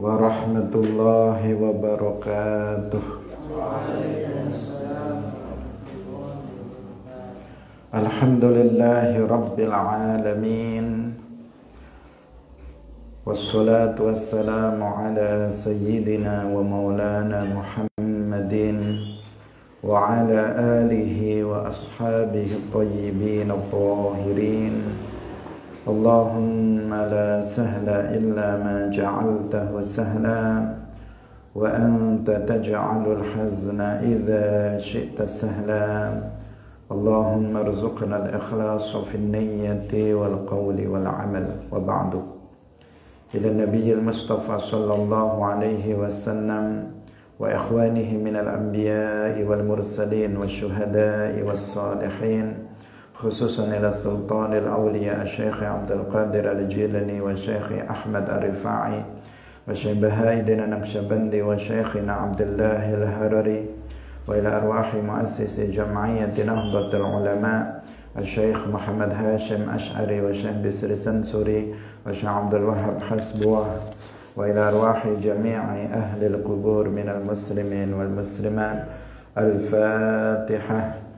warahmatullahi wabarakatuh. Alhamdulillahi rabbil alamin. Wassalatu wassalamu ala sayyidina wa maulana Muhammadin wa ala alihi wa ashabihi at-tayyibin at-tahirin. Allahumma la sahla illa ma ja'altahu sahla wa anta taj'alul hazna idza syi'ta sahla. Allahumma arzuqna al-ikhlasa fi an-niyyati wal qawli wal 'amal. Wa ba'du. Ila nabiyil mustafa sallallahu alaihi wasallam wa ikhwanihi minal anbiya'i wal mursalin wasyuhada'i was salihin, khususan ila sultanil awliya Syekh Abdul Qadir Al-Jilani wa Syekh Ahmad Ar-Rifai wa Syekh Bahaidin Naqsyabandi wa Syekhina Abdullah Al-Harari wa ila arwahi muassisi Jam'iyyati Nahdlatul Ulama Syekh Muhammad Hashim Ash'ari wa Syekh Bisri Sansuri wa Syekh Abdul Wahab Hasbuah wa ila arwahi jami'i ahli al-qubur minal muslimin wal muslimat. Al-Fatihah.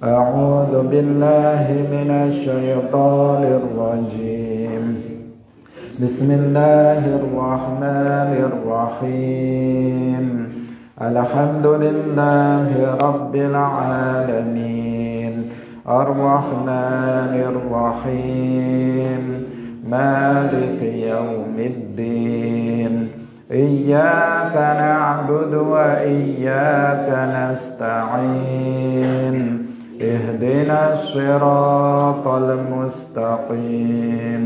أعوذ بالله من الشيطان الرجيم. بسم الله الرحمن الرحيم. الحمد لله رب العالمين الرحمن الرحيم مالك يوم الدين إياك نعبد وإياك نستعين اهدنا الصراط المستقيم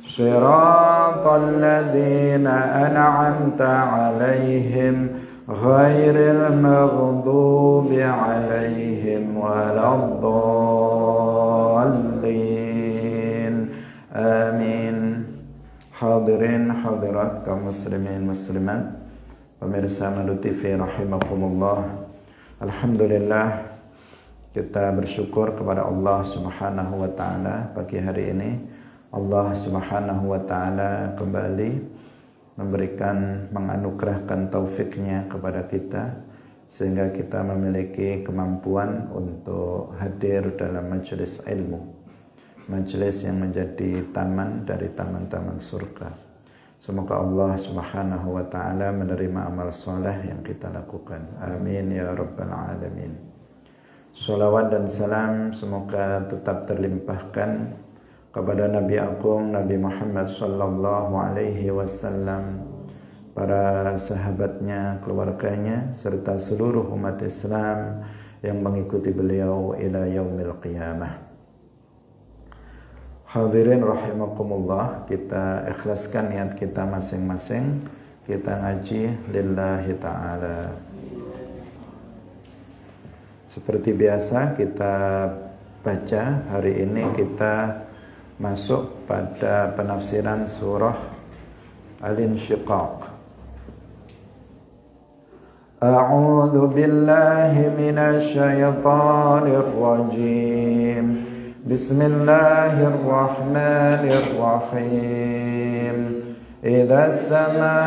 صراط الذين أنعمت عليهم غير المغضوب عليهم ولا الضالين آمين. Hadirin hadirat kaum muslimin muslimat, pemirsa Madu TV rahimakumullah. Alhamdulillah, kita bersyukur kepada Allah Subhanahu wa taala pagi hari ini. Allah Subhanahu wa taala kembali memberikan, menganugerahkan taufiknya kepada kita sehingga kita memiliki kemampuan untuk hadir dalam majelis ilmu, majelis yang menjadi taman dari taman-taman surga. Semoga Allah Subhanahu wa taala menerima amal soleh yang kita lakukan. Amin ya rabbal alamin. Salawat dan salam semoga tetap terlimpahkan kepada Nabi Agung Nabi Muhammad sallallahu alaihi wasallam, para sahabatnya, keluarganya, serta seluruh umat Islam yang mengikuti beliau ila yaumil qiyamah. Hadirin rahimakumullah, kita ikhlaskan niat kita masing-masing. Kita ngaji lillahi ta'ala. Seperti biasa kita baca, hari ini kita masuk pada penafsiran surah Al-Insyiqaq. A'udzu billahi minasy syaithanir rajim. Bismillahirrahmanirrahim. Idzas samaa'u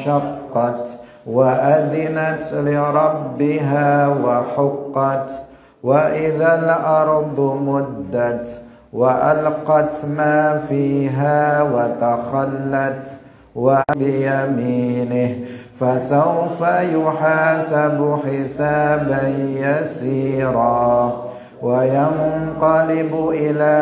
syaqqat wa adinat li rabbiha wa huqqat wa idzal ardu muddat wa alqat ma fiha wa takhallat wa biyaminih fasawfa yuhasabu hisaban yasira wa yanqalibu ila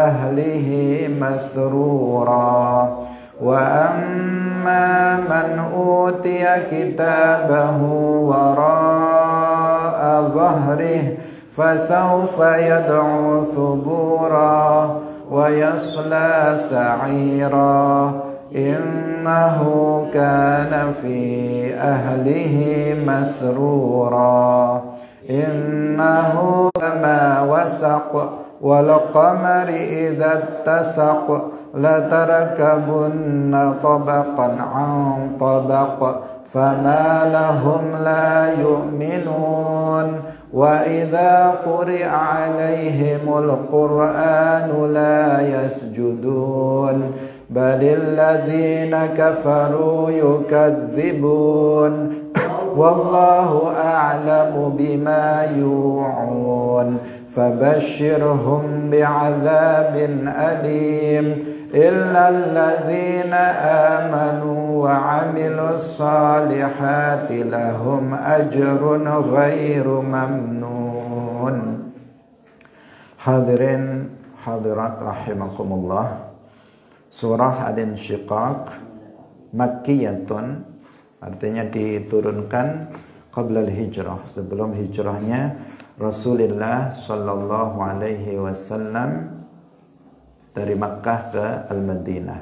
ahlihi masrura wa amma man utiya kitabahu wara'a dhahrihi fasawfa yad'u thubura wa yasla sa'ira innahu kana fi ahlihi masrura innahu ma wasaq wal qamari idza tasaq لتركبن طبقا عن طبق فما لهم لا يؤمنون وإذا قرئ عليهم القرآن لا يسجدون بل الذين كفروا يكذبون والله أعلم بما يوعون فبشرهم بعذاب أليم إلا الذين آمنوا وعملوا الصالحات لهم أجر غير ممنون. Hadirin hadirat rahimakumullah. Surah Al-Insyiqaq Makkiyatun, artinya diturunkan qabla al-hijrah, sebelum hijrahnya Rasulullah sallallahu alaihi wasallam dari Makkah ke Al-Madinah.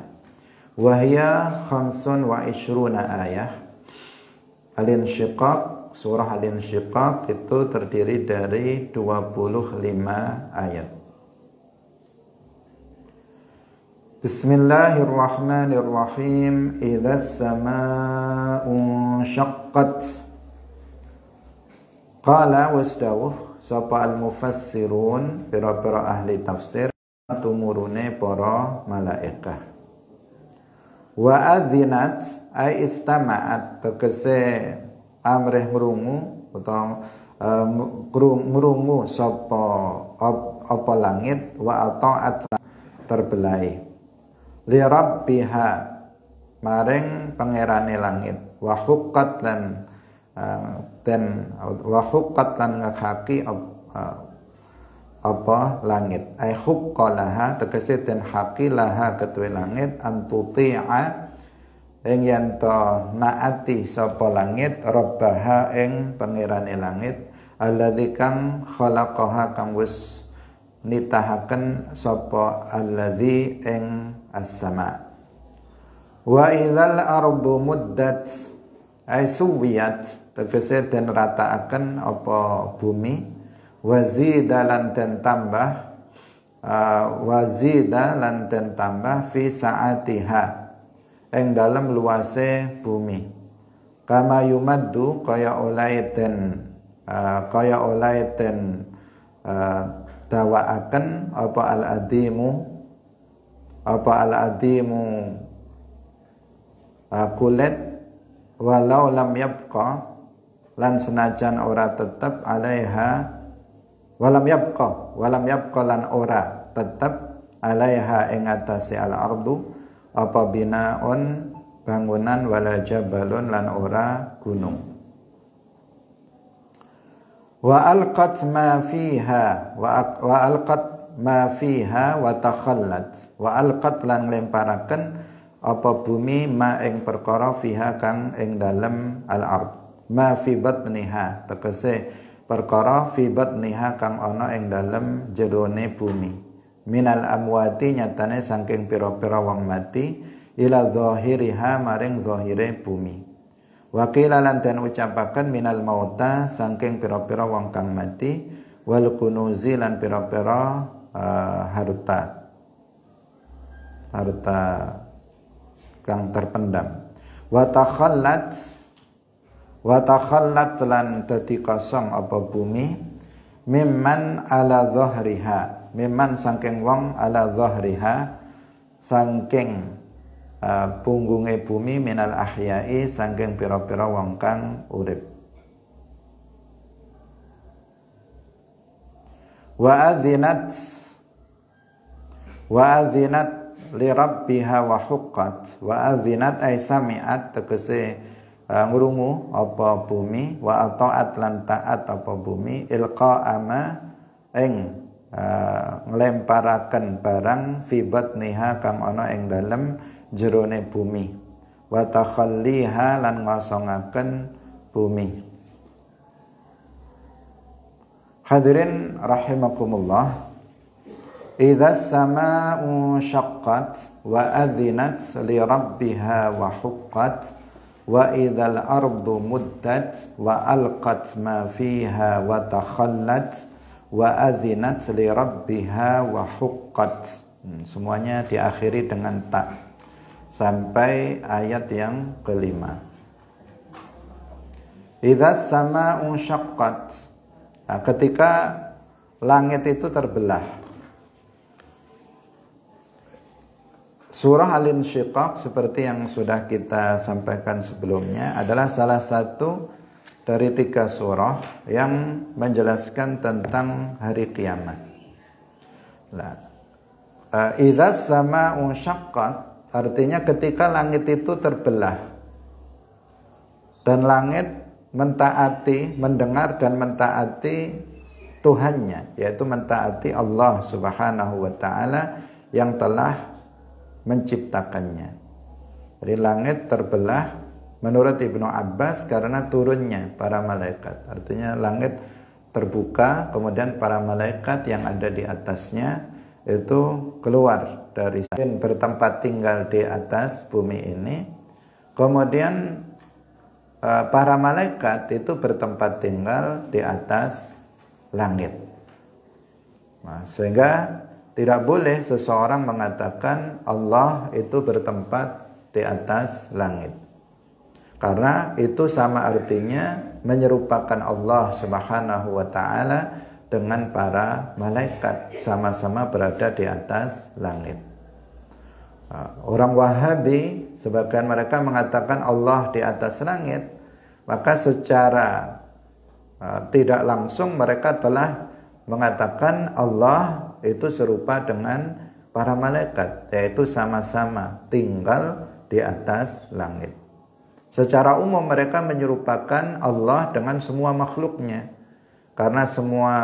Wahya 25 ayah. Al-Insyiqaq, surah Al-Insyiqaq itu terdiri dari 25 ayat. Bismillahirrahmanirrahim. Idzas samaa'u syaqqat. Qala wasdawuh sapa al-mufassirun, pira-pira ahli tafsir, tumurune para malaikah. Wa adzinat ay istama'at, tegese amrih ngrungu utawa ngrungu sapa apa langit, wa ata'at terbelai li rabbiha maring pangerane langit, wa huqqat lan ngakaki apa langit, ai huqqalaha tegese den haqi laha ketue langit antuti'a ing yen to naati sapa langit rabbaha ing pangerane langit alladzi kang khalaqaha kang wis nitahaken sapa alladzi ing as-sama. Wa idzal ardu muddat ay suwiyat tegese den rataaken apa bumi, wazida lan den tambah fi sa'atiha ing dalem luase bumi, kama yumaddu kaya oleh den dawaaken apa al-adimu kulit, walau lam yabqa lan senajan ora tetep alaiha, walam yabqa lan ora tetep alaiha ing atase al-ardu apa binaun bangunan, wala jabalun lan ora gunung. Wa alqat ma fiha wa takhallat, wa alqat lan lemparaken apa bumi ma ing perkara fiha kang ing dalem al-ard, ma fi batniha tegese perkara fi batniha kang ana ing dalem jerone bumi, minal amwati nyatane saking pira-pira wong mati, ila zahiriha maring zahire bumi. Wakila lan den ucapaken minal mauta saking pira-pira wong kang mati, wal kunuzi lan pira-pira harta kang terpendam. Wa takhallat lan dadi kosong apa bumi, mimman ala zahriha, mimman saking wong ala zahriha saking punggunge bumi, minal ahyai saking pira-pira wong kang urip. Wa adzinat li rabbiha wa huqqat, wa adzinat ay sami'at tegese ngrungu apa bumi, wa ata'at lan taat apa bumi, ilqa'ama ing nglemparaken barang fi batniha kang ana ing dalem jerone bumi, wa takhalliha lan ngosongaken bumi. Hadirin rahimakumullah. Idzas samaa'u syaqqat wa adzinat li rabbiha wa huqqat, wa idzal ardu muddat wa alqat ma fiha wa takhallat wa adzinat li rabbiha wa huqqat. Semuanya diakhiri dengan ta sampai ayat yang kelima. Idzas samaa'u syaqqat ketika langit itu terbelah. Surah Al-Insyiqaq seperti yang sudah kita sampaikan sebelumnya adalah salah satu dari 3 surah yang menjelaskan tentang hari kiamat. Nah, idza sama'u syaqqat artinya ketika langit itu terbelah dan langit mentaati, mendengar dan mentaati Tuhannya, yaitu mentaati Allah Subhanahu wa taala yang telah menciptakannya. Jadi langit terbelah menurut Ibnu Abbas karena turunnya para malaikat. Artinya langit terbuka, kemudian para malaikat yang ada di atasnya itu keluar dari bertempat tinggal di atas bumi ini. Kemudian para malaikat itu bertempat tinggal di atas langit. Nah, sehingga tidak boleh seseorang mengatakan Allah itu bertempat di atas langit. Karena itu sama artinya menyerupakan Allah Subhanahu wa taala dengan para malaikat, sama-sama berada di atas langit. Orang Wahabi sebagian mereka mengatakan Allah di atas langit, maka secara tidak langsung mereka telah mengatakan Allah itu serupa dengan para malaikat, yaitu sama-sama tinggal di atas langit. Secara umum mereka menyerupakan Allah dengan semua makhluknya, karena semua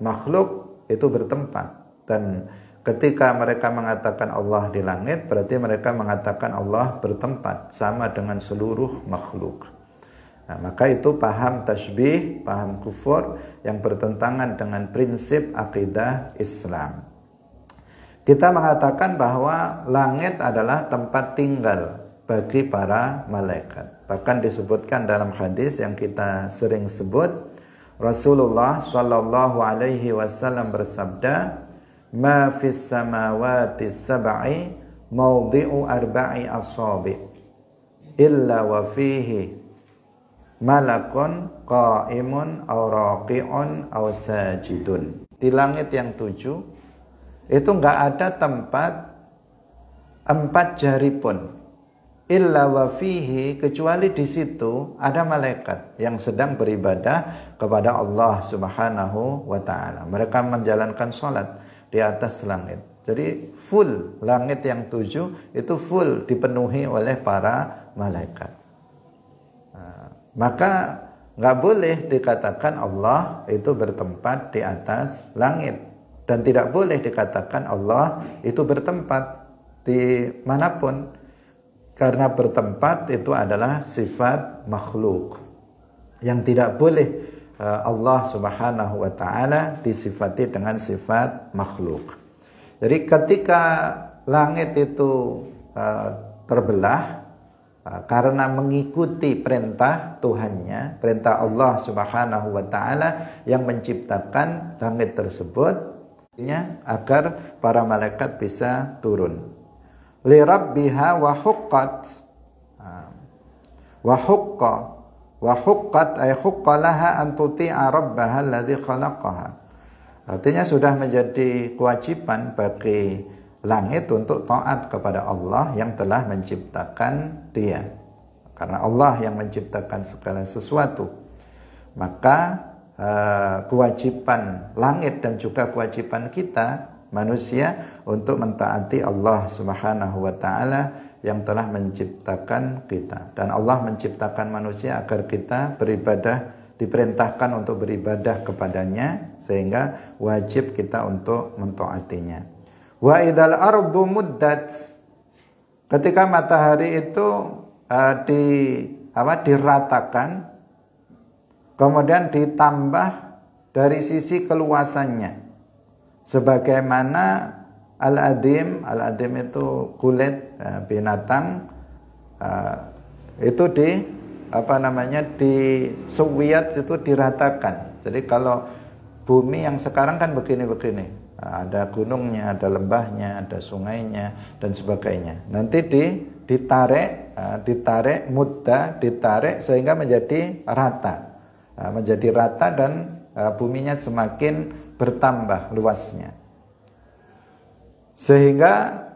makhluk itu bertempat. Dan ketika mereka mengatakan Allah di langit, berarti mereka mengatakan Allah bertempat sama dengan seluruh makhluk. Nah, maka itu paham tasybih, paham kufur yang bertentangan dengan prinsip akidah Islam. Kita mengatakan bahwa langit adalah tempat tinggal bagi para malaikat. Bahkan disebutkan dalam hadis yang kita sering sebut, Rasulullah Shallallahu Alaihi Wasallam bersabda, "Ma fis samawati sab'i mawdi'u arba'i asabi' illa wa fihi malakun qa'imun aw raqi'un aw sajidun." Di langit yang 7 itu enggak ada tempat 4 jari pun, illa wa fihi, kecuali di situ ada malaikat yang sedang beribadah kepada Allah Subhanahu wa taala. Mereka menjalankan salat di atas langit. Jadi full langit yang 7 itu full dipenuhi oleh para malaikat. Maka nggak boleh dikatakan Allah itu bertempat di atas langit, dan tidak boleh dikatakan Allah itu bertempat di manapun, karena bertempat itu adalah sifat makhluk yang tidak boleh Allah Subhanahu wa taala disifati dengan sifat makhluk. Jadi ketika langit itu terbelah karena mengikuti perintah Tuhannya, perintah Allah Subhanahu wa taala yang menciptakan langit tersebut, agar para malaikat bisa turun. Li rabbiha wa huqqat wa huqqat ay huqqalaha an tuti'a rabbaha alladhi khalaqaha. Artinya sudah menjadi kewajiban bagi langit untuk taat kepada Allah yang telah menciptakan dia. Karena Allah yang menciptakan segala sesuatu, maka kewajiban langit dan juga kewajiban kita manusia untuk mentaati Allah Subhanahu wa taala yang telah menciptakan kita. Dan Allah menciptakan manusia agar kita beribadah, diperintahkan untuk beribadah kepadanya, sehingga wajib kita untuk mentaatinya. Wa idzal ardu muddat, ketika matahari itu diratakan, kemudian ditambah dari sisi keluasannya, sebagaimana al-adim itu kulit binatang, itu di suwiyat itu diratakan. Jadi kalau bumi yang sekarang kan begini-begini, ada gunungnya, ada lembahnya, ada sungainya dan sebagainya. Nanti ditarik mudda, ditarik sehingga menjadi rata. Menjadi rata dan buminya semakin bertambah luasnya. Sehingga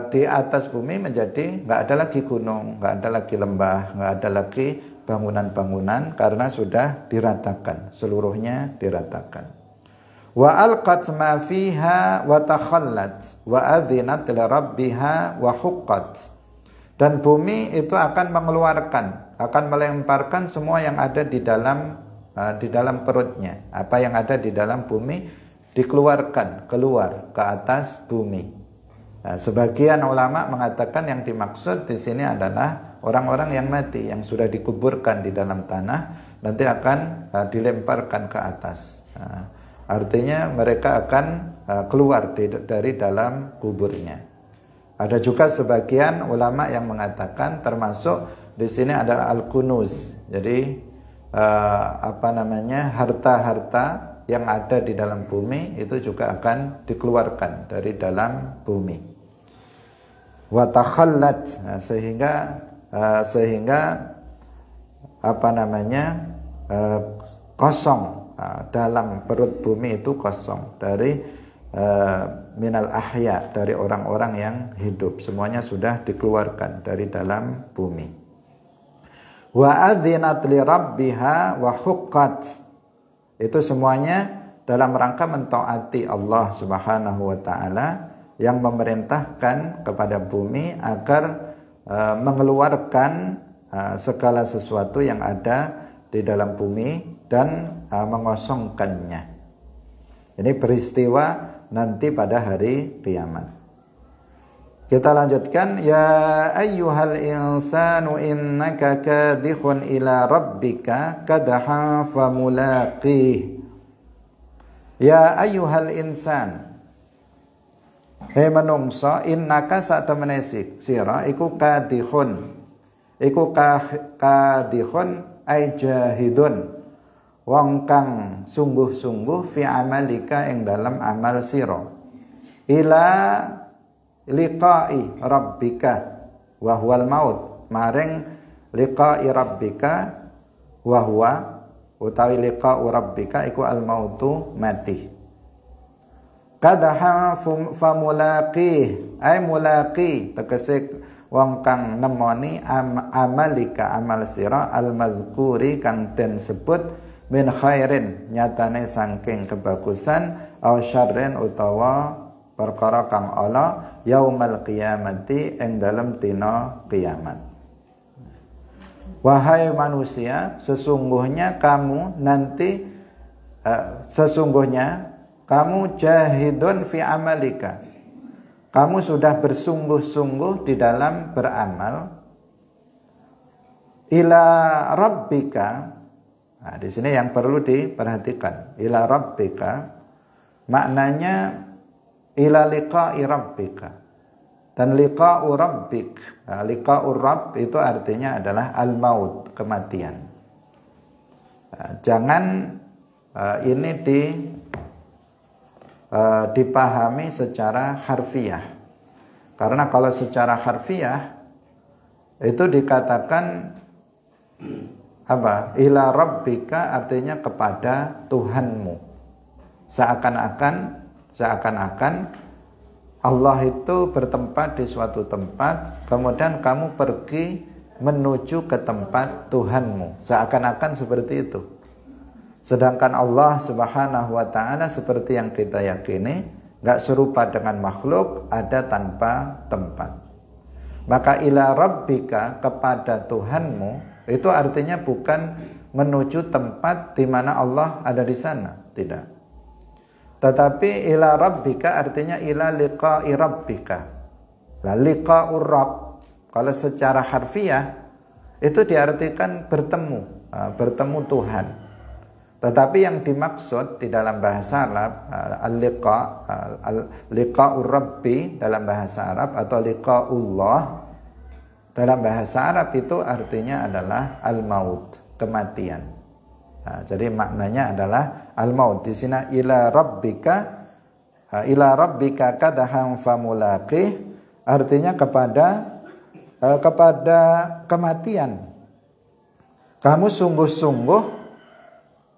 di atas bumi menjadi nggak ada lagi gunung, nggak ada lagi lembah, nggak ada lagi bangunan-bangunan karena sudah diratakan, seluruhnya diratakan. Wa alqat ma fiha wa takhallat wa adzinat li rabbiha wa huqqat. Dan bumi itu akan mengeluarkan, akan melemparkan semua yang ada di dalam perutnya. Apa yang ada di dalam bumi dikeluarkan keluar ke atas bumi. Nah, sebagian ulama mengatakan yang dimaksud di sini adalah orang-orang yang mati, yang sudah dikuburkan di dalam tanah, nanti akan dilemparkan ke atas. Nah, artinya mereka akan keluar dari dalam kuburnya. Ada juga sebagian ulama yang mengatakan termasuk di sini adalah al-kunuz. Jadi harta-harta yang ada di dalam bumi itu juga akan dikeluarkan dari dalam bumi. Wa takhallat, sehingga kosong, dalam perut bumi itu kosong dari minal ahya, dari orang-orang yang hidup, semuanya sudah dikeluarkan dari dalam bumi. Wa adzinat li rabbiha wa huqqat, itu semuanya dalam rangka mentaati Allah Subhanahu wa taala yang memerintahkan kepada bumi agar mengeluarkan segala sesuatu yang ada di dalam bumi dan mengosongkannya. Ini peristiwa nanti pada hari kiamat. Kita lanjutkan, ya ayyuhal insanu innaka kadihun ila rabbika kadaha famulaqih. Ya ayyuhal insan, hei manungsa, innaka sak temene sira iku kadihun. Iku kadihun ai jahidun, wong kang sungguh-sungguh fi amalika ing dalam amal sira. Ila liqa'i rabbika wa huwal maut, maring liqa'i rabbika wa huwa utawi liqa'u rabbika iku al mautu mati. Kadaha famulaqih ay mulaqi, tegese wong kang nemoni amalika amal sira al mazkuri kang den sebut min khairin, nyatane saking kebagusan, au syarrin utawa perkara kang ala yaumal qiyamati ing dalem dina kiamat. Wahai manusia, sesungguhnya kamu nanti kamu jahidun fi amalika, kamu sudah bersungguh-sungguh di dalam beramal. Ila rabbika, nah, di sini yang perlu diperhatikan, ila rabbika maknanya ila liqa'i rabbika, dan liqa'u rabbik, nah, liqa'u rabb itu artinya adalah al-maut, kematian. Nah, jangan ini dipahami secara harfiah, karena kalau secara harfiah itu dikatakan apa? Ila rabbika artinya kepada Tuhanmu. Seakan-akan Allah itu bertempat di suatu tempat, kemudian kamu pergi menuju ke tempat Tuhanmu. Seakan-akan seperti itu. Sedangkan Allah Subhanahu wa ta'ala seperti yang kita yakini, gak serupa dengan makhluk, ada tanpa tempat. Maka ila rabbika, kepada Tuhanmu, itu artinya bukan menuju tempat di mana Allah ada di sana, tidak. Tetapi ila rabbika artinya ila liqa'i rabbika. La liqa'ur rabb, kalau secara harfiah itu diartikan bertemu Tuhan. Tetapi yang dimaksud di dalam bahasa Arab, liqa'ur rabbi dalam bahasa Arab atau liqa'ullah dalam bahasa Arab itu artinya adalah al-maut, kematian. Nah, jadi maknanya adalah al-maut. Di sini ila rabbika kadaham famulaqih, artinya kepada kematian. Kamu sungguh-sungguh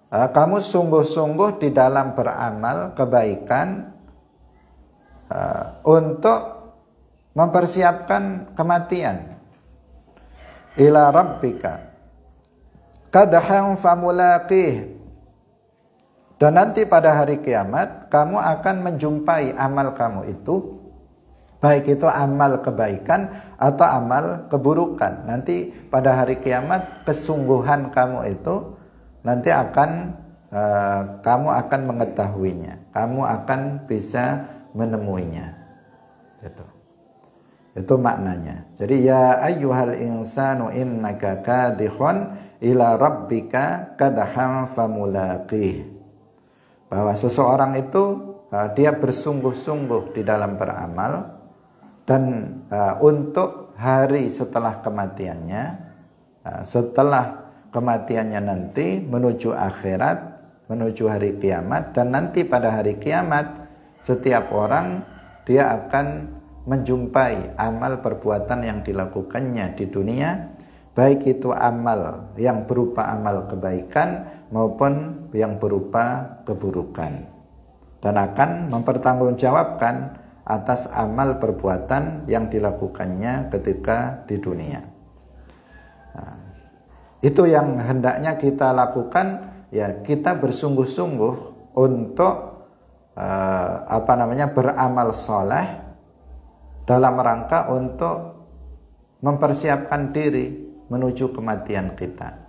kamu sungguh-sungguh di dalam beramal kebaikan untuk mempersiapkan kematian. Ila rabbika kadhan famulaqih. Dan nanti pada hari kiamat kamu akan menjumpai amal kamu itu, baik itu amal kebaikan atau amal keburukan. Nanti pada hari kiamat kesungguhan kamu itu nanti kamu akan mengetahuinya, kamu akan bisa menemuinya. Itu maknanya. Jadi ya ayyuhal insanu innaka kadihun ila rabbika kadhan famulaqih. Bahwa seseorang itu dia bersungguh-sungguh di dalam beramal dan untuk hari setelah kematiannya, setelah kematiannya nanti menuju akhirat, menuju hari kiamat. Dan nanti pada hari kiamat setiap orang dia akan menjumpai amal perbuatan yang dilakukannya di dunia, baik itu amal yang berupa amal kebaikan maupun yang berupa keburukan, dan akan mempertanggungjawabkan atas amal perbuatan yang dilakukannya ketika di dunia. Itu yang hendaknya kita lakukan, ya kita bersungguh-sungguh untuk beramal soleh dalam rangka untuk mempersiapkan diri menuju kematian kita.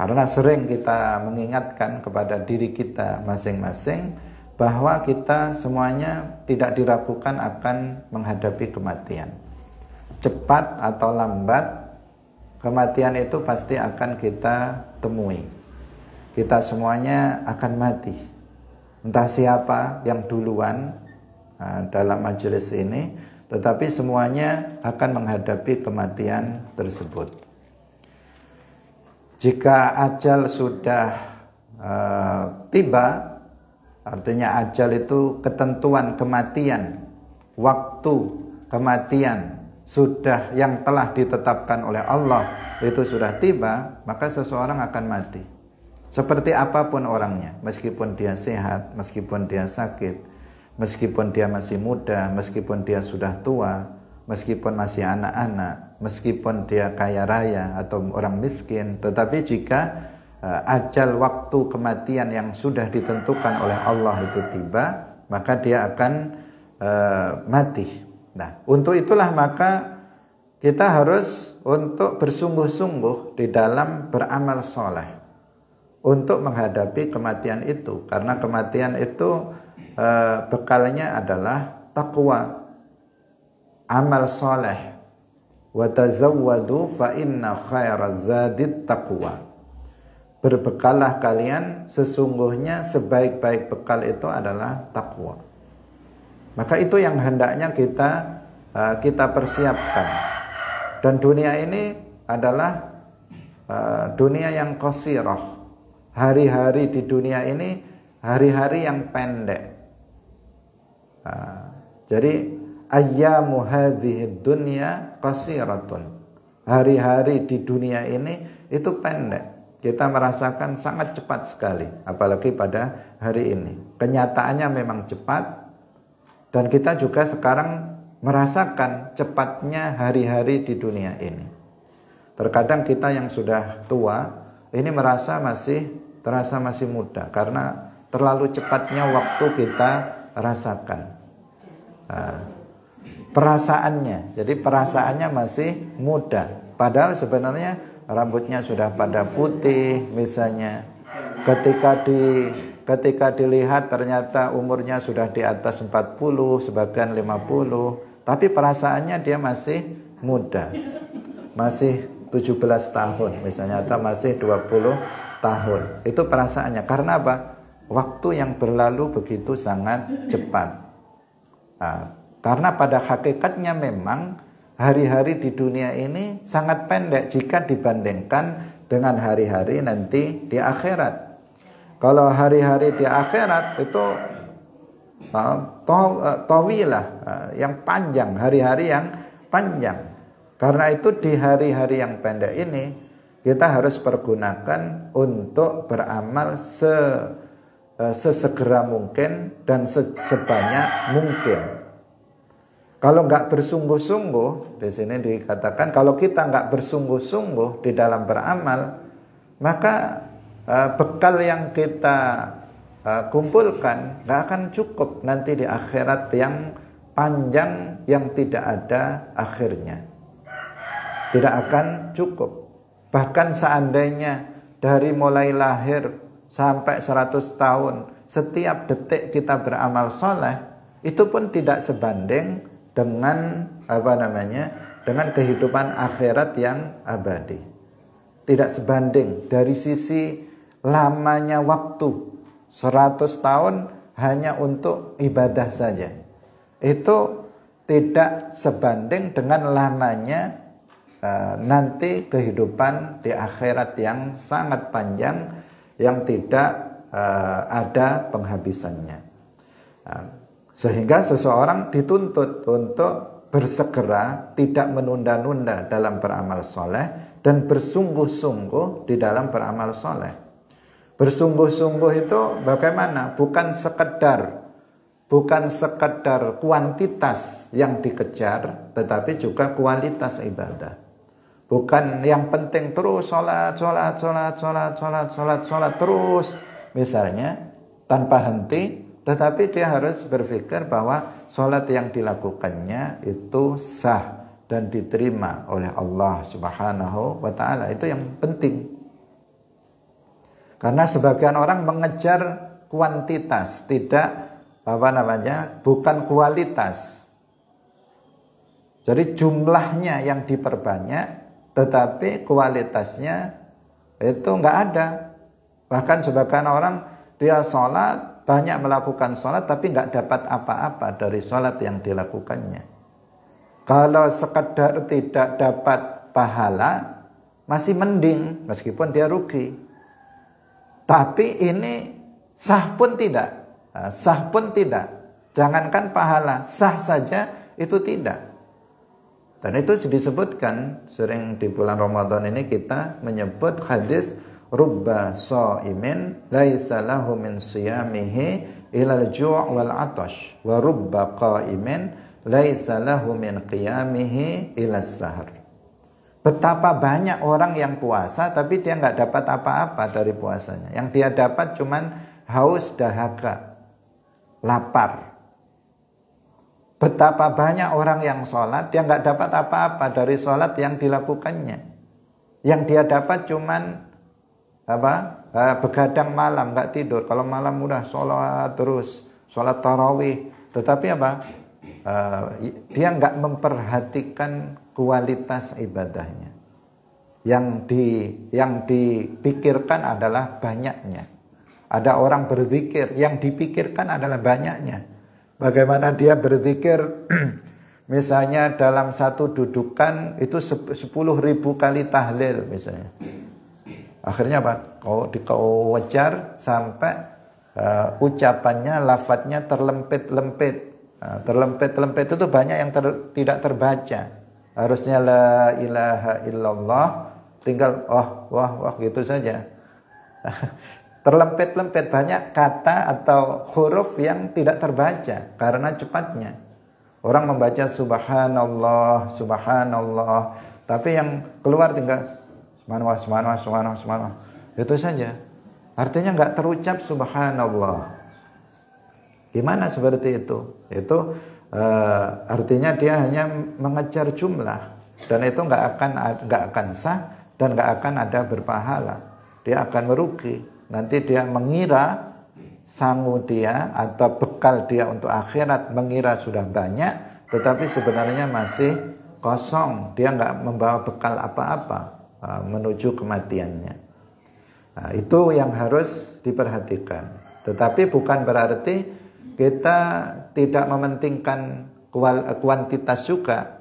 Karena sering kita mengingatkan kepada diri kita masing-masing bahwa kita semuanya tidak diragukan akan menghadapi kematian. Cepat atau lambat, kematian itu pasti akan kita temui. Kita semuanya akan mati. Entah siapa yang duluan dalam majelis ini, tetapi semuanya akan menghadapi kematian tersebut. Jika ajal sudah tiba, artinya ajal itu ketentuan kematian, waktu kematian sudah yang telah ditetapkan oleh Allah itu sudah tiba, maka seseorang akan mati. Seperti apapun orangnya, meskipun dia sehat, meskipun dia sakit, meskipun dia masih muda, meskipun dia sudah tua, meskipun masih anak-anak, meskipun dia kaya raya atau orang miskin, tetapi jika ajal waktu kematian yang sudah ditentukan oleh Allah itu tiba, maka dia akan mati. Nah, untuk itulah maka kita harus untuk bersungguh-sungguh di dalam beramal soleh untuk menghadapi kematian itu, karena kematian itu bekalnya adalah takwa, amal soleh. Wa tazawwadu fa inna khairaz zadit taqwa. Berbekallah kalian, sesungguhnya sebaik-baik bekal itu adalah takwa. Maka itu yang hendaknya kita persiapkan. Dan dunia ini adalah dunia yang qasirah. Hari-hari di dunia ini hari-hari yang pendek. Jadi ayyamu hadhihi dunya qasiratun. Hari-hari di dunia ini itu pendek. Kita merasakan sangat cepat sekali, apalagi pada hari ini. Kenyataannya memang cepat, dan kita juga sekarang merasakan cepatnya hari-hari di dunia ini. Terkadang kita yang sudah tua ini terasa masih muda karena terlalu cepatnya waktu kita rasakan. Perasaannya, jadi perasaannya masih muda, padahal sebenarnya rambutnya sudah pada putih misalnya. Ketika dilihat ternyata umurnya sudah di atas 40, sebagian 50, tapi perasaannya dia masih muda, masih 17 tahun misalnya, atau masih 20 tahun. Itu perasaannya. Karena apa? Waktu yang berlalu begitu sangat cepat. Karena pada hakikatnya memang hari-hari di dunia ini sangat pendek jika dibandingkan dengan hari-hari nanti di akhirat. Kalau hari-hari di akhirat itu tawilah, yang panjang, hari-hari yang panjang. Karena itu di hari-hari yang pendek ini kita harus pergunakan untuk beramal sesegera mungkin dan sebanyak mungkin. Kalau nggak bersungguh-sungguh, di sini dikatakan kalau kita nggak bersungguh-sungguh di dalam beramal, maka bekal yang kita kumpulkan nggak akan cukup nanti di akhirat yang panjang yang tidak ada akhirnya. Tidak akan cukup. Bahkan seandainya dari mulai lahir sampai 100 tahun, setiap detik kita beramal soleh, itu pun tidak sebanding dengan dengan kehidupan akhirat yang abadi. Tidak sebanding dari sisi lamanya waktu. 100 tahun hanya untuk ibadah saja. Itu tidak sebanding dengan lamanya nanti kehidupan di akhirat yang sangat panjang yang tidak ada penghabisannya. Sehingga seseorang dituntut untuk bersegera, tidak menunda-nunda dalam beramal soleh, dan bersungguh-sungguh di dalam beramal soleh. Bersungguh-sungguh itu bagaimana? Bukan sekedar kuantitas yang dikejar, tetapi juga kualitas ibadah. Bukan yang penting terus sholat terus misalnya tanpa henti, tetapi dia harus berpikir bahwa sholat yang dilakukannya itu sah dan diterima oleh Allah Subhanahu wa ta'ala. Itu yang penting. Karena sebagian orang mengejar kuantitas, tidak bukan kualitas. Jadi jumlahnya yang diperbanyak, tetapi kualitasnya itu nggak ada. Bahkan sebagian orang dia sholat, banyak melakukan sholat, tapi nggak dapat apa-apa dari sholat yang dilakukannya. Kalau sekedar tidak dapat pahala, masih mending, meskipun dia rugi. Tapi ini sah pun tidak. Sah pun tidak. Jangankan pahala, sah saja itu tidak. Dan itu disebutkan sering di bulan Ramadan ini kita menyebut hadis rubba shaimin laisa lahu min siyamihi ilal ju' wal 'atash wa rubba qa'imin laisa lahu min qiyamihi ilas sahar. Betapa banyak orang yang puasa tapi dia nggak dapat apa-apa dari puasanya. Yang dia dapat cuman haus, dahaga, lapar. Betapa banyak orang yang sholat, dia nggak dapat apa-apa dari sholat yang dilakukannya. Yang dia dapat cuman begadang malam, nggak tidur. Kalau malam udah sholat terus, sholat tarawih. Tetapi dia nggak memperhatikan kualitas ibadahnya. Yang dipikirkan adalah banyaknya. Ada orang berzikir, yang dipikirkan adalah banyaknya. Bagaimana dia berzikir, misalnya dalam satu dudukan itu 10.000 kali tahlil misalnya. Akhirnya kau wajar sampai ucapannya, lafadznya terlempit-lempit. Terlempit-lempit itu banyak yang tidak terbaca. Harusnya la ilaha illallah, tinggal wah gitu saja. Terlempit-lempit, banyak kata atau huruf yang tidak terbaca karena cepatnya. Orang membaca subhanallah, subhanallah, tapi yang keluar tinggal subhanallah. Itu saja. Artinya nggak terucap subhanallah. Gimana seperti itu? Itu artinya dia hanya mengejar jumlah, dan itu nggak akan sah dan nggak akan ada berpahala. Dia akan merugi. Nanti dia mengira sangu dia atau bekal dia untuk akhirat mengira sudah banyak, tetapi sebenarnya masih kosong. Dia nggak membawa bekal apa-apa menuju kematiannya. Nah, itu yang harus diperhatikan. Tetapi bukan berarti kita tidak mementingkan kuantitas juga,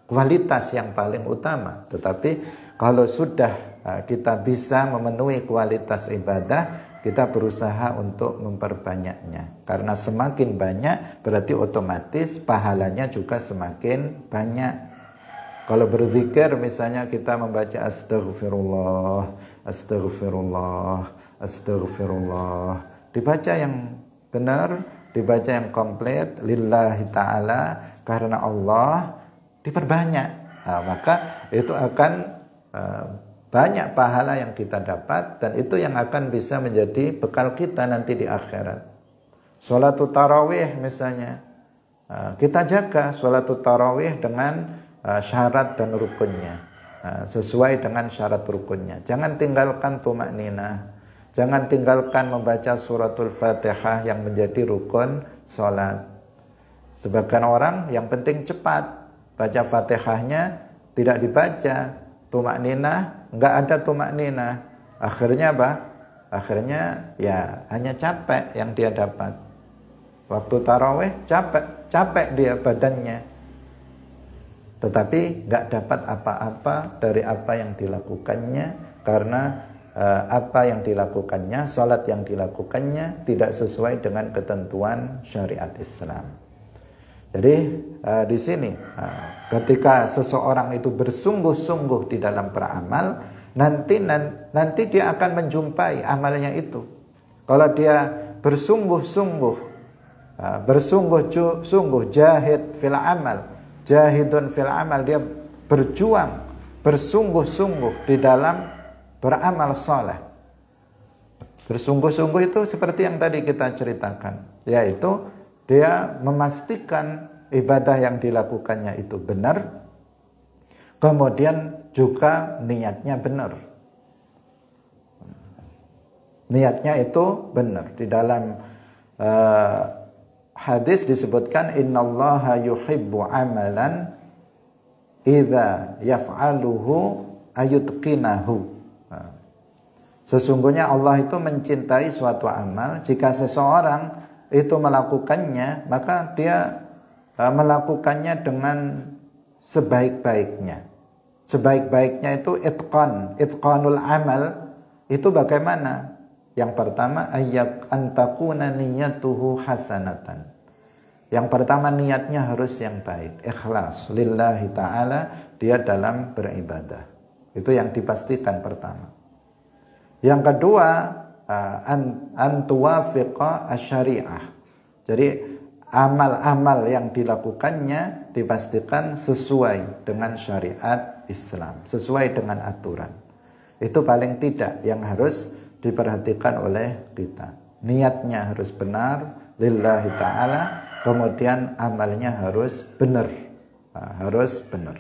kualitas yang paling utama. Tetapi kalau sudah kita bisa memenuhi kualitas ibadah, kita berusaha untuk memperbanyaknya. Karena semakin banyak berarti otomatis pahalanya juga semakin banyak. Kalau berzikir misalnya kita membaca astaghfirullah, astaghfirullah, astaghfirullah. Dibaca yang benar, dibaca yang komplit, lillahi ta'ala, karena Allah, diperbanyak. Nah, maka itu akan banyak pahala yang kita dapat, dan itu yang akan bisa menjadi bekal kita nanti di akhirat. Sholatul tarawih misalnya, kita jaga sholatul tarawih dengan syarat dan rukunnya, sesuai dengan syarat rukunnya. Jangan tinggalkan tumakninah, jangan tinggalkan membaca suratul Fatihah yang menjadi rukun sholat. Sebagian orang yang penting cepat, baca Fatihahnya tidak dibaca, tumakninah, enggak ada tumakninah. Akhirnya apa? Akhirnya ya hanya capek yang dia dapat. Waktu tarawih capek dia badannya, tetapi enggak dapat apa-apa dari apa yang dilakukannya, karena apa yang dilakukannya, salat yang dilakukannya tidak sesuai dengan ketentuan syariat Islam. Jadi di sini ketika seseorang itu bersungguh-sungguh di dalam beramal, nanti dia akan menjumpai amalnya itu. Kalau dia bersungguh-sungguh, jahid fil amal, jahidun fil amal, dia berjuang, bersungguh-sungguh di dalam beramal saleh. Bersungguh-sungguh itu seperti yang tadi kita ceritakan, yaitu dia memastikan ibadah yang dilakukannya itu benar, kemudian juga niatnya benar. Niatnya itu benar. Di dalam hadis disebutkan, innallaha yuhibbu amalan idza yaf'aluhu ayutqinahu. Sesungguhnya Allah itu mencintai suatu amal jika seseorang itu melakukannya, maka dia melakukannya dengan sebaik-baiknya. Sebaik-baiknya itu itqanul amal. Itu bagaimana? Yang pertama, ayyak antakuna niyatuhu hasanatan. Yang pertama, niatnya harus yang baik, ikhlas lillahi ta'ala, dia dalam beribadah. Itu yang dipastikan pertama. Yang kedua, antuwafiqa asyariah. Jadi amal-amal yang dilakukannya dipastikan sesuai dengan syariat Islam, sesuai dengan aturan. Itu paling tidak yang harus diperhatikan oleh kita. Niatnya harus benar lillahi ta'ala, kemudian amalnya harus benar, harus benar.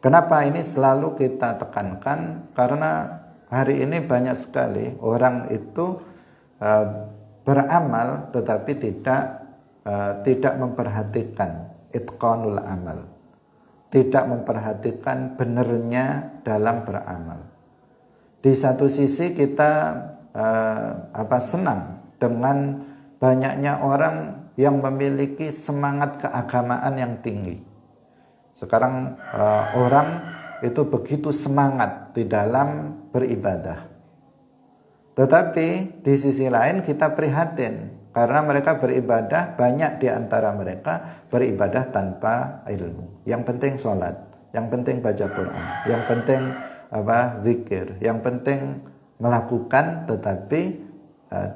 Kenapa ini selalu kita tekankan? Karena hari ini banyak sekali orang itu beramal tetapi tidak memperhatikan itqanul amal, tidak memperhatikan benarnya dalam beramal. Di satu sisi kita senang dengan banyaknya orang yang memiliki semangat keagamaan yang tinggi. Sekarang orang itu begitu semangat di dalam beribadah. Tetapi di sisi lain kita prihatin, karena mereka beribadah, banyak di antara mereka beribadah tanpa ilmu. Yang penting sholat, yang penting baca Quran, yang penting zikir, yang penting melakukan, tetapi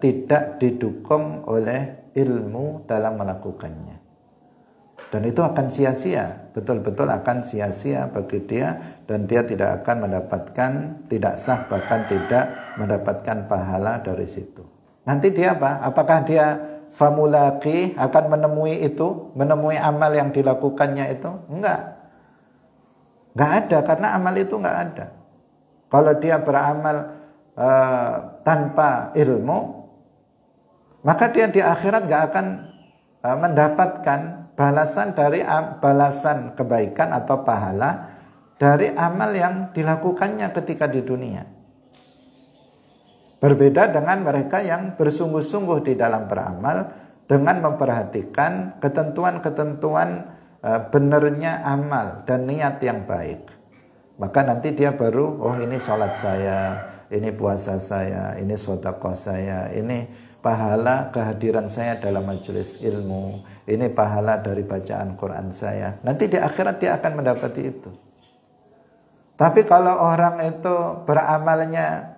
tidak didukung oleh ilmu dalam melakukannya. Dan itu akan sia-sia, betul-betul akan sia-sia bagi dia, dan dia tidak akan mendapatkan, tidak sah, bahkan tidak mendapatkan pahala dari situ. Nanti dia apa? Apakah dia famulaki akan menemui itu, menemui amal yang dilakukannya itu? Enggak ada, karena amal itu enggak ada. Kalau dia beramal tanpa ilmu, maka dia di akhirat enggak akan mendapatkan balasan kebaikan atau pahala dari amal yang dilakukannya ketika di dunia. Berbeda dengan mereka yang bersungguh-sungguh di dalam beramal dengan memperhatikan ketentuan-ketentuan benarnya amal dan niat yang baik. Maka nanti dia baru, oh ini sholat saya, ini puasa saya, ini sedekah saya, ini pahala kehadiran saya dalam majelis ilmu, ini pahala dari bacaan Quran saya. Nanti di akhirat dia akan mendapati itu. Tapi kalau orang itu beramalnya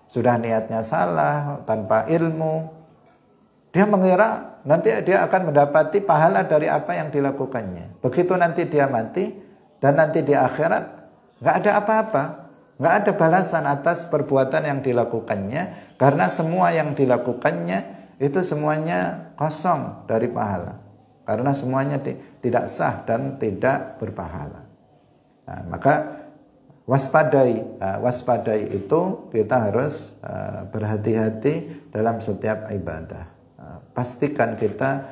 sudah niatnya salah, tanpa ilmu, dia mengira nanti dia akan mendapati pahala dari apa yang dilakukannya. Begitu nanti dia mati dan nanti di akhirat nggak ada apa-apa, nggak ada balasan atas perbuatan yang dilakukannya, karena semua yang dilakukannya itu semuanya kosong dari pahala, karena semuanya tidak sah dan tidak berpahala. Nah, maka waspadai itu kita harus berhati-hati dalam setiap ibadah. Pastikan kita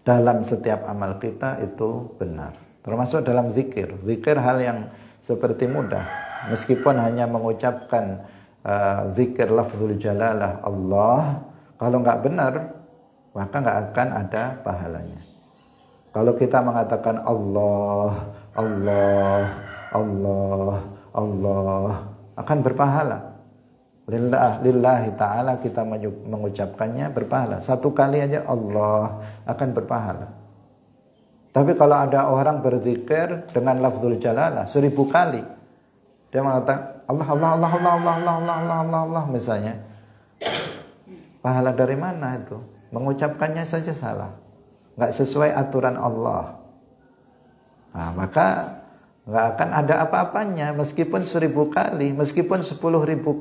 dalam setiap amal kita itu benar. Termasuk dalam zikir. Zikir hal yang seperti mudah. Meskipun hanya mengucapkan zikir lafzul jalalah Allah, kalau nggak benar, maka nggak akan ada pahalanya. Kalau kita mengatakan Allah, Allah, Allah, Allah, akan berpahala. Lillahi ta'ala kita mengucapkannya berpahala. Satu kali aja Allah akan berpahala. Tapi kalau ada orang berzikir dengan lafzul jalalah 1000 kali, dia mengatakan Allah, Allah, Allah, Allah, Allah, Allah, Allah, Allah, Allah, Allah misalnya, pahala dari mana itu? Mengucapkannya saja salah, nggak sesuai aturan Allah. Nah, maka nggak akan ada apa-apanya meskipun 1000 kali, meskipun 10.000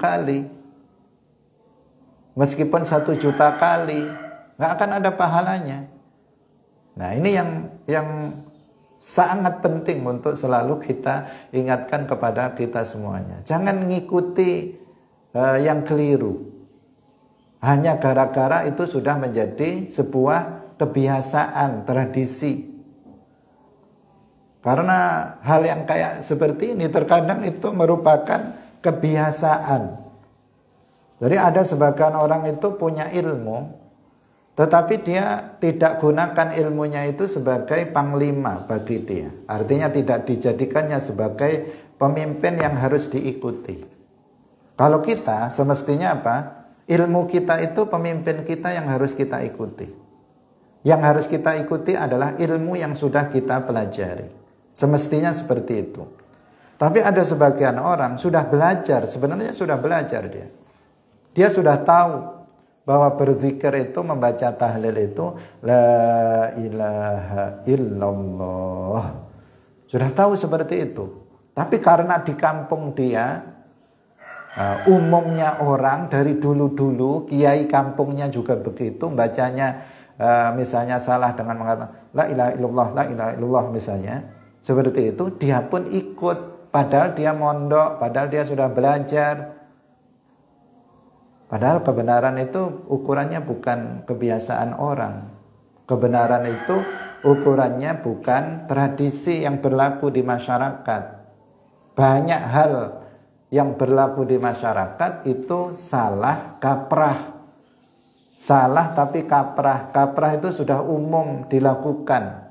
kali, meskipun 1 juta kali, nggak akan ada pahalanya. Nah, ini yang sangat penting untuk selalu kita ingatkan kepada kita semuanya. Jangan ngikuti yang keliru. Hanya gara-gara itu sudah menjadi sebuah kebiasaan, tradisi. Karena hal yang kayak seperti ini terkadang itu merupakan kebiasaan. Jadi ada sebagian orang itu punya ilmu, tetapi dia tidak gunakan ilmunya itu sebagai panglima bagi dia. Artinya tidak dijadikannya sebagai pemimpin yang harus diikuti. Kalau kita semestinya apa? Ilmu kita itu pemimpin kita yang harus kita ikuti. Yang harus kita ikuti adalah ilmu yang sudah kita pelajari. Semestinya seperti itu. Tapi ada sebagian orang sudah belajar, sebenarnya sudah belajar dia. Dia sudah tahu bahwa berzikir itu, membaca tahlil itu la ilaha illallah. Sudah tahu seperti itu. Tapi karena di kampung dia, umumnya orang dari dulu-dulu, kiai kampungnya juga begitu, bacanya misalnya salah dengan mengatakan la ilaha illallah, la ilaha illallah misalnya. Seperti itu, dia pun ikut. Padahal dia mondok, padahal dia sudah belajar. Padahal kebenaran itu ukurannya bukan kebiasaan orang. Kebenaran itu ukurannya bukan tradisi yang berlaku di masyarakat. Banyak hal yang berlaku di masyarakat itu salah kaprah. Salah tapi kaprah. Kaprah itu sudah umum dilakukan.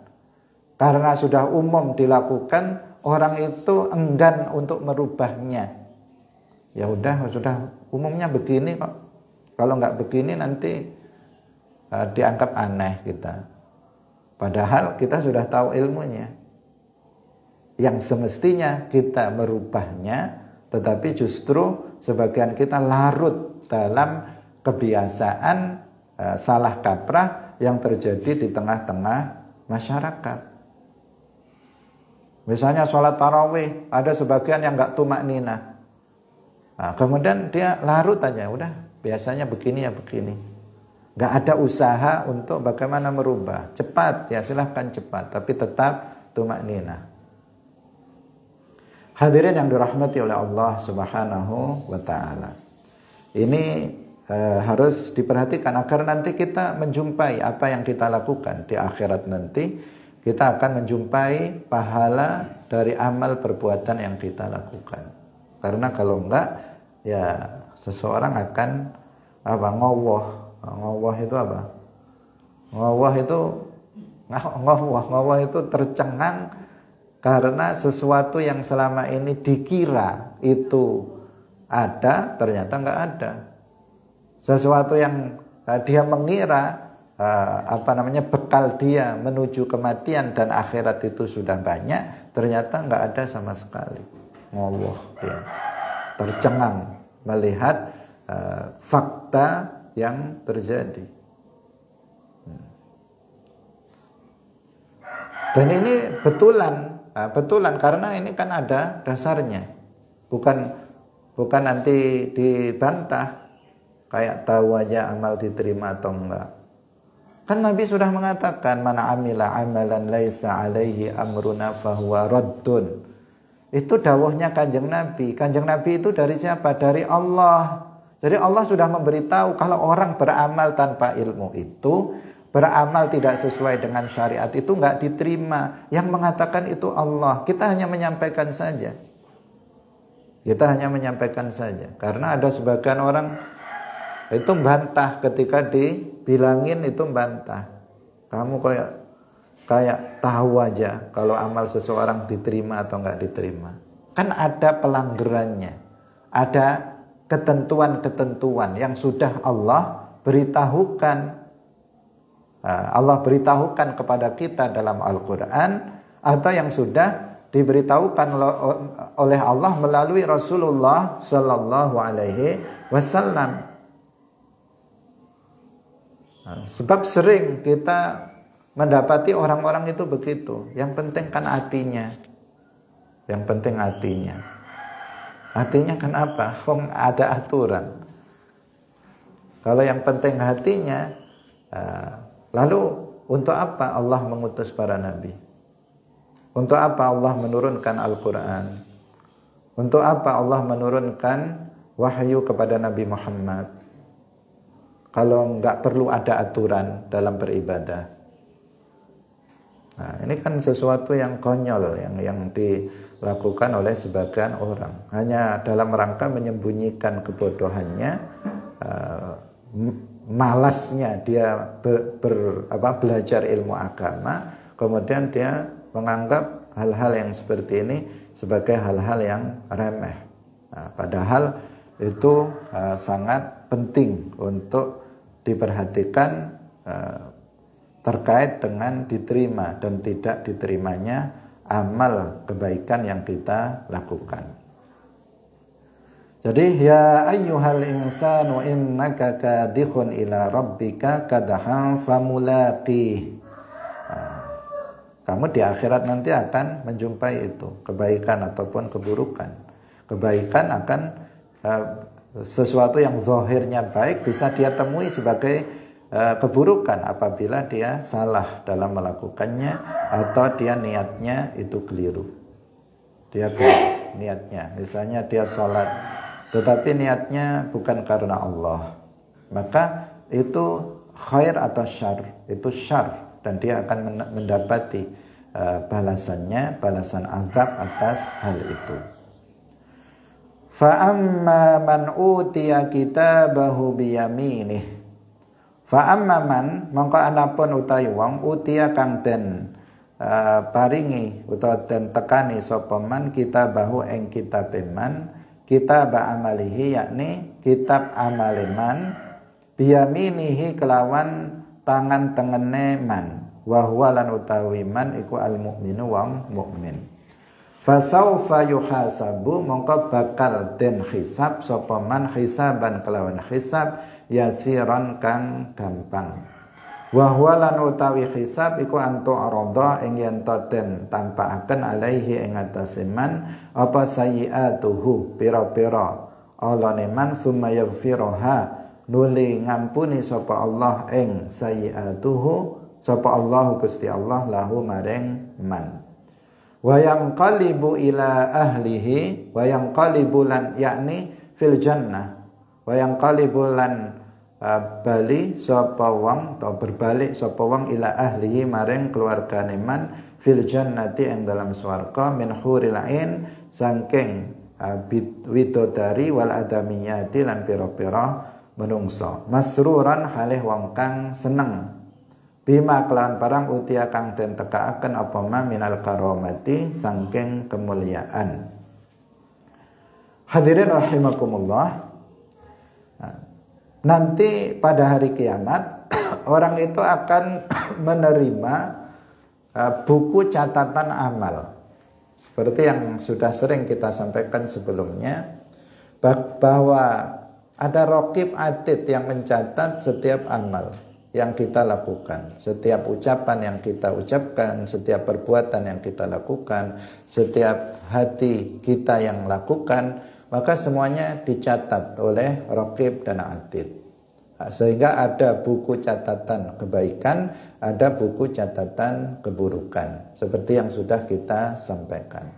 Karena sudah umum dilakukan, orang itu enggan untuk merubahnya. Ya udah, sudah umumnya begini kok. Kalau nggak begini nanti dianggap aneh kita. Padahal kita sudah tahu ilmunya. Yang semestinya kita merubahnya, tetapi justru sebagian kita larut dalam kebiasaan salah kaprah yang terjadi di tengah-tengah masyarakat. Misalnya sholat tarawih, ada sebagian yang nggak tumak nina. Nah, kemudian dia larut aja, udah biasanya begini ya begini. Gak ada usaha untuk bagaimana merubah. Cepat, ya silahkan cepat, tapi tetap tumak nina. Hadirin yang dirahmati oleh Allah Subhanahu wa ta'ala. Ini harus diperhatikan agar nanti kita menjumpai apa yang kita lakukan di akhirat nanti. Kita akan menjumpai pahala dari amal perbuatan yang kita lakukan. Karena kalau enggak, ya seseorang akan ngowoh. Ngowoh itu apa? Ngowoh itu tercengang karena sesuatu yang selama ini dikira itu ada ternyata enggak ada. Sesuatu yang dia mengira bekal dia menuju kematian dan akhirat itu sudah banyak, ternyata enggak ada sama sekali. Allah dia tercengang melihat fakta yang terjadi. Dan ini betulan karena ini kan ada dasarnya. Bukan nanti dibantah kayak tahu aja amal diterima atau enggak. Kan Nabi sudah mengatakan man amila amalan laisa alaihi amruna fahuwa raddun. Itu dawuhnya Kanjeng Nabi. Kanjeng Nabi itu dari siapa? Dari Allah. Jadi Allah sudah memberitahu kalau orang beramal tanpa ilmu itu, beramal tidak sesuai dengan syariat itu enggak diterima. Yang mengatakan itu Allah. Kita hanya menyampaikan saja. Karena ada sebagian orang itu bantah ketika dibilangin itu bantah. Kamu kayak tahu aja kalau amal seseorang diterima atau enggak diterima. Kan ada pelanggarannya. Ada ketentuan-ketentuan yang sudah Allah beritahukan. Allah beritahukan kepada kita dalam Al-Quran atau yang sudah diberitahukan oleh Allah melalui Rasulullah Sallallahu Alaihi Wasallam. Sebab sering kita mendapati orang-orang itu begitu. Yang penting kan hatinya. Hatinya kan apa? Ada aturan. Kalau yang penting hatinya, lalu untuk apa Allah mengutus para nabi? Untuk apa Allah menurunkan Al-Quran? Untuk apa Allah menurunkan wahyu kepada Nabi Muhammad? Kalau enggak perlu ada aturan dalam beribadah. Nah, ini kan sesuatu yang konyol yang dilakukan oleh sebagian orang. Hanya dalam rangka menyembunyikan kebodohannya, malasnya dia belajar ilmu agama, kemudian dia menganggap hal-hal yang seperti ini sebagai hal-hal yang remeh. Nah, padahal itu sangat penting untuk diperhatikan terkait dengan diterima dan tidak diterimanya amal kebaikan yang kita lakukan. Jadi ya ayyuhal insanu innaka kadihun ila rabbika kadahan famulaqih. Kamu di akhirat nanti akan menjumpai itu, kebaikan ataupun keburukan. Kebaikan akan sesuatu yang zahirnya baik bisa dia temui sebagai keburukan apabila dia salah dalam melakukannya atau dia niatnya itu keliru. Dia niatnya, misalnya dia sholat, tetapi niatnya bukan karena Allah, maka itu khair atau syar, itu syar. Dan dia akan mendapati balasannya, balasan azab atas hal itu. Fa amma man utiya kitabahu biyaminih. Fa amma man mongko anapun utawi wong utiya kang den paringi utawa den tekani sapa man kitabahu ing kitabe man, kitab amalihi yakni kitab amaleman biyaminihi kelawan tangan tengene man, wa huwa lan utawi man iku al mukminu wong mukmin. Fa saufa yuhasabu mongko bakal den hisab sapa man hisaban kelawan hisab yasiran kang gampang. Wa huwa lan utawi hisab iku antu arada ing yen den tampakaken alaihi ing atase man apa sayiatuhu pira-pira alane man summa yaghfiruha nuli ngampuni sapa Allah ing sayiatuhu sapa Allah Gusti Allah lahu maring man. Wa yanqalibu ila ahlihi wa yanqalibu lan yakni fil jannah. Wa yanqalibu lan bali sapa wong atau berbalik sapa wong ila ahlihi maring keluargane man fil jannati ing dalam swarga min huril ain saking widodari wal adamiyati lan pira-pira menungso masruran halih wong kang seneng bima kelawan barang utia kang den tekaaken apa ma minal karomati saking kemuliaan. Hadirin rahimakumullah. Nanti pada hari kiamat orang itu akan menerima buku catatan amal. Seperti yang sudah sering kita sampaikan sebelumnya, bahwa ada raqib atid yang mencatat setiap amal yang kita lakukan, setiap ucapan yang kita ucapkan, setiap perbuatan yang kita lakukan, setiap hati kita yang lakukan, maka semuanya dicatat oleh raqib dan atid. Sehingga ada buku catatan kebaikan, ada buku catatan keburukan, seperti yang sudah kita sampaikan.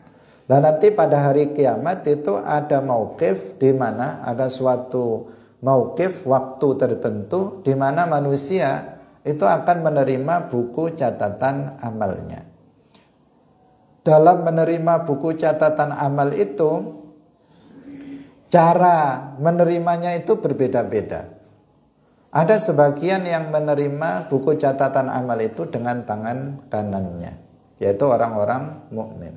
Dan nanti pada hari kiamat itu ada mauqif, di mana ada suatu mauqif, waktu tertentu di mana manusia itu akan menerima buku catatan amalnya. Dalam menerima buku catatan amal itu, cara menerimanya itu berbeda-beda. Ada sebagian yang menerima buku catatan amal itu dengan tangan kanannya, yaitu orang-orang mukmin.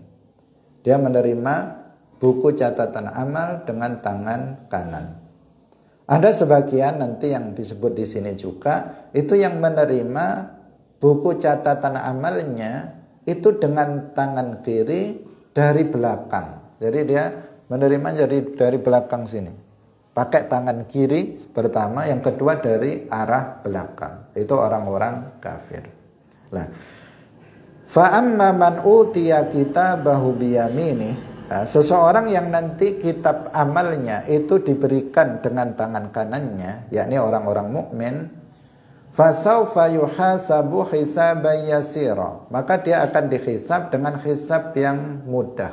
Dia menerima buku catatan amal dengan tangan kanan. Ada sebagian nanti yang disebut di sini juga, itu yang menerima buku catatan amalnya itu dengan tangan kiri dari belakang. Jadi dia menerima dari belakang sini. Pakai tangan kiri pertama, yang kedua dari arah belakang. Itu orang-orang kafir. Nah, fa amma man utiya kitabahu biyamini, seseorang yang nanti kitab amalnya itu diberikan dengan tangan kanannya, yakni orang-orang mukmin, fasaufa yuhasabu hisaban yasira, maka dia akan dihisab dengan hisab yang mudah.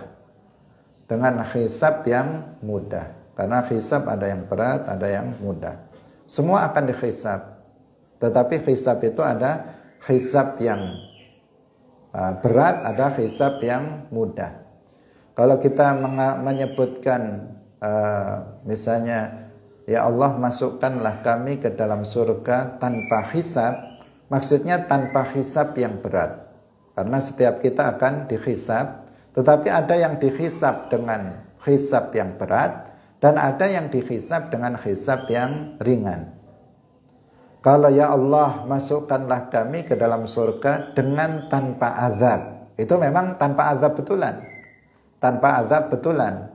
Dengan hisab yang mudah. Karena hisab ada yang berat, ada yang mudah. Semua akan dihisab. Tetapi hisab itu ada hisab yang berat, ada hisab yang mudah. Kalau kita menyebutkan misalnya, ya Allah masukkanlah kami ke dalam surga tanpa hisab, maksudnya tanpa hisab yang berat. Karena setiap kita akan dihisab, tetapi ada yang dihisab dengan hisab yang berat, dan ada yang dihisab dengan hisab yang ringan. Kalau ya Allah masukkanlah kami ke dalam surga dengan tanpa azab, itu memang tanpa azab betulan. Tanpa azab betulan.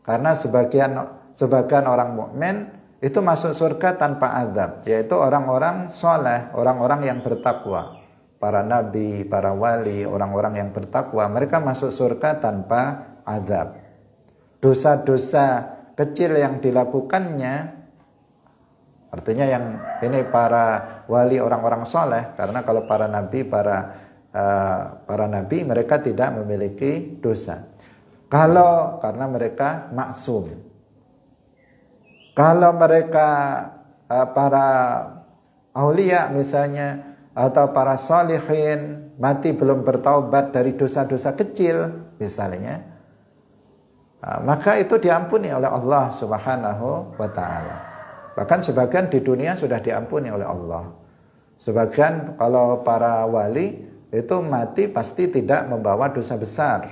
Karena sebagian orang mukmin itu masuk surga tanpa azab, yaitu orang-orang soleh, orang-orang yang bertakwa. Para nabi, para wali, orang-orang yang bertakwa, mereka masuk surga tanpa azab. Dosa-dosa kecil yang dilakukannya, artinya yang ini para wali, orang-orang soleh, karena kalau para nabi, para nabi mereka tidak memiliki dosa. Karena mereka maksum. Kalau mereka para aulia misalnya, atau para sholihin mati belum bertaubat dari dosa-dosa kecil misalnya, maka itu diampuni oleh Allah Subhanahu wa ta'ala. Bahkan sebagian di dunia sudah diampuni oleh Allah. Sebagian kalau para wali itu mati pasti tidak membawa dosa besar,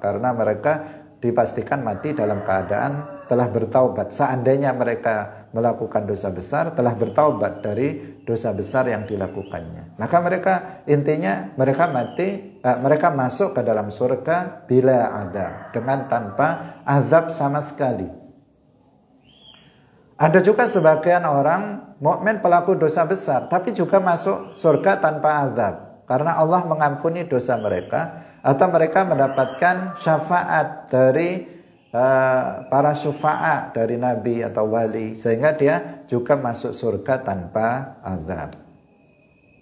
karena mereka dipastikan mati dalam keadaan telah bertaubat. Seandainya mereka melakukan dosa besar, telah bertaubat dari dosa besar yang dilakukannya, maka mereka intinya mereka masuk ke dalam surga bila azab, dengan tanpa azab sama sekali. Ada juga sebagian orang mukmin pelaku dosa besar, tapi juga masuk surga tanpa azab, karena Allah mengampuni dosa mereka, atau mereka mendapatkan syafaat dari para syufa'a dari nabi atau wali, sehingga dia juga masuk surga tanpa azab.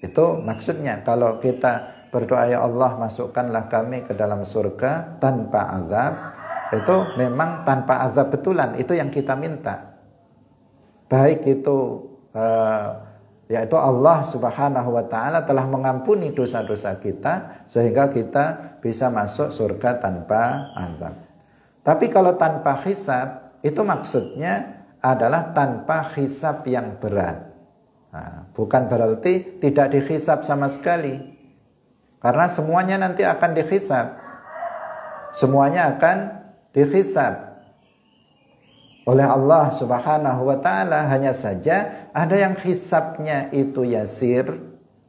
Itu maksudnya kalau kita berdoa, ya Allah masukkanlah kami ke dalam surga tanpa azab, itu memang tanpa azab betulan, itu yang kita minta. Baik itu yaitu Allah Subhanahu wa ta'ala telah mengampuni dosa-dosa kita, sehingga kita bisa masuk surga tanpa azab. Tapi kalau tanpa hisab, itu maksudnya adalah tanpa hisab yang berat. Bukan berarti tidak dihisab sama sekali, karena semuanya nanti akan dihisab. Semuanya akan dihisab. oleh Allah Subhanahu wa taala. Hanya saja ada yang hisabnya itu yasir,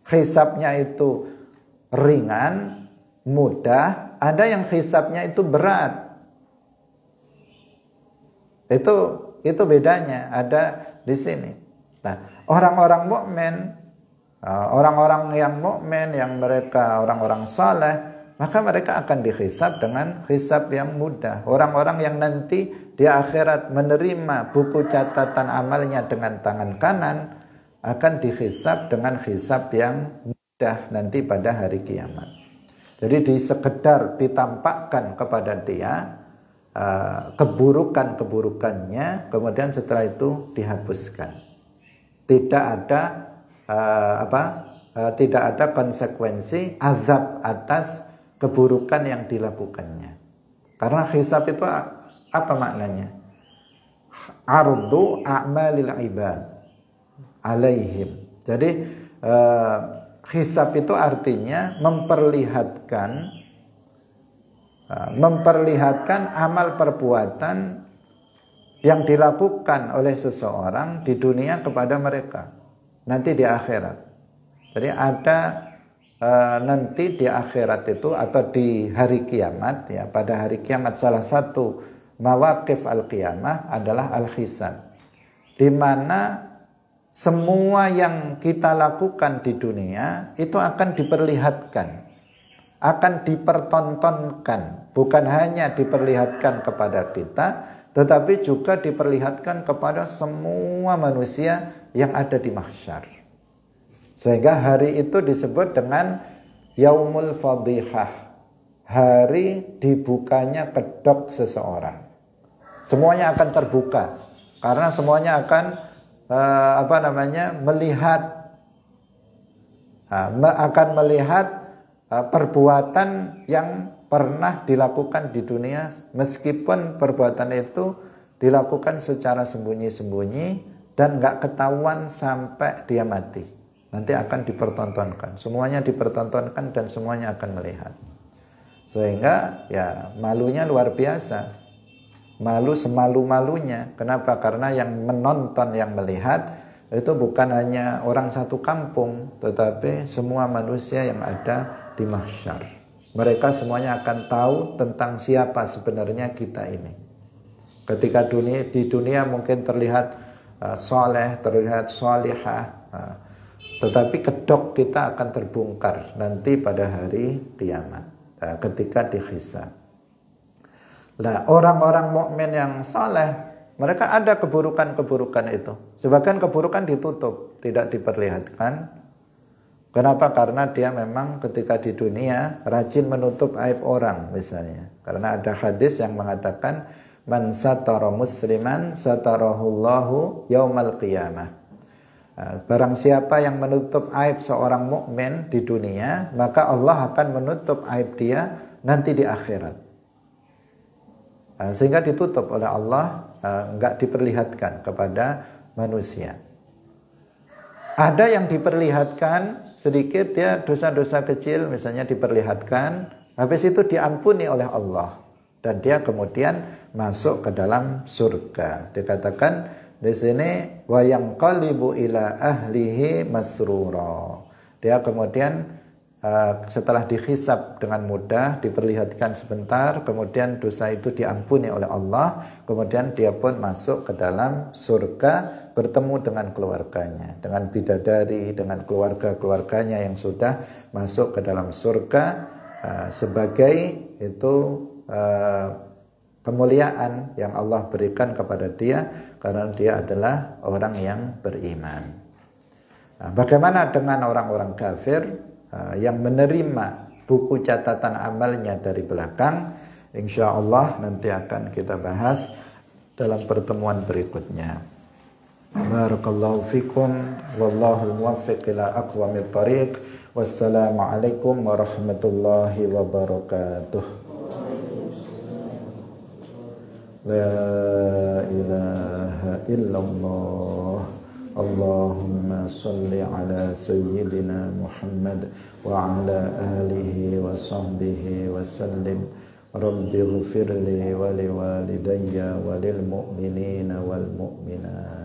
hisabnya itu ringan, mudah, ada yang hisabnya itu berat. Itu bedanya ada di sini. Nah, orang-orang mukmin, orang-orang yang mukmin, yang mereka orang-orang saleh, maka mereka akan dihisab dengan hisab yang mudah. Orang-orang yang nanti di akhirat menerima buku catatan amalnya dengan tangan kanan akan dihisab dengan hisab yang mudah nanti pada hari kiamat. Jadi sekedar ditampakkan kepada dia keburukan-keburukannya, kemudian setelah itu dihapuskan. Tidak ada konsekuensi azab atas keburukan yang dilakukannya. Karena hisab itu apa maknanya? Ardu a'malil ibad alaihim. Jadi hisab itu artinya memperlihatkan amal perbuatan yang dilakukan oleh seseorang di dunia kepada mereka nanti di akhirat. Jadi ada nanti di akhirat itu atau di hari kiamat, ya, pada hari kiamat salah satu mawaqif al-qiyamah adalah al-hisab, di mana semua yang kita lakukan di dunia itu akan diperlihatkan, akan dipertontonkan, bukan hanya diperlihatkan kepada kita, tetapi juga diperlihatkan kepada semua manusia yang ada di mahsyar. Sehingga hari itu disebut dengan Yaumul Fadhihah, hari dibukanya kedok seseorang. Semuanya akan terbuka, karena semuanya akan melihat perbuatan yang pernah dilakukan di dunia, meskipun perbuatan itu dilakukan secara sembunyi-sembunyi dan nggak ketahuan sampai dia mati. Nanti akan dipertontonkan, semuanya dipertontonkan dan semuanya akan melihat. Sehingga ya malunya luar biasa, malu semalu-malunya. Kenapa? Karena yang menonton, yang melihat itu bukan hanya orang satu kampung, tetapi semua manusia yang ada di mahsyar. Mereka semuanya akan tahu tentang siapa sebenarnya kita ini. Ketika di dunia mungkin terlihat soleh, terlihat solihah, tetapi kedok kita akan terbongkar nanti pada hari kiamat, ketika dihisab. Nah, orang-orang mukmin yang soleh, mereka ada keburukan-keburukan itu. Sebagian keburukan ditutup, tidak diperlihatkan. Kenapa? Karena dia memang ketika di dunia rajin menutup aib orang misalnya. Karena ada hadis yang mengatakan man satara musliman satarahullahu yaumal qiyamah. Barang siapa yang menutup aib seorang mukmin di dunia, maka Allah akan menutup aib dia nanti di akhirat. Sehingga ditutup oleh Allah, enggak diperlihatkan kepada manusia. Ada yang diperlihatkan sedikit, ya, dosa-dosa kecil misalnya diperlihatkan, habis itu diampuni oleh Allah dan dia kemudian masuk ke dalam surga. Dikatakan di sini wa yanqalibu ila ahlihi masrura. Dia kemudian setelah dihisab dengan mudah, diperlihatkan sebentar, kemudian dosa itu diampuni oleh Allah, kemudian dia pun masuk ke dalam surga, bertemu dengan keluarganya, dengan bidadari, dengan keluarga-keluarganya yang sudah masuk ke dalam surga, sebagai itu kemuliaan yang Allah berikan kepada dia karena dia adalah orang yang beriman. Bagaimana dengan orang-orang kafir yang menerima buku catatan amalnya dari belakang? Insya Allah nanti akan kita bahas dalam pertemuan berikutnya. Barakallahu fikum, wallahu muwaffiq ila aqwamit thariq. Wassalamualaikum warahmatullahi wabarakatuh. La ilaha illallah. Allahumma salli ala sayyidina Muhammad wa ala alihi wa sahbihi wa sallim. Rabbighfirli wa liwalidayya walil mu'minina wal mu'minat.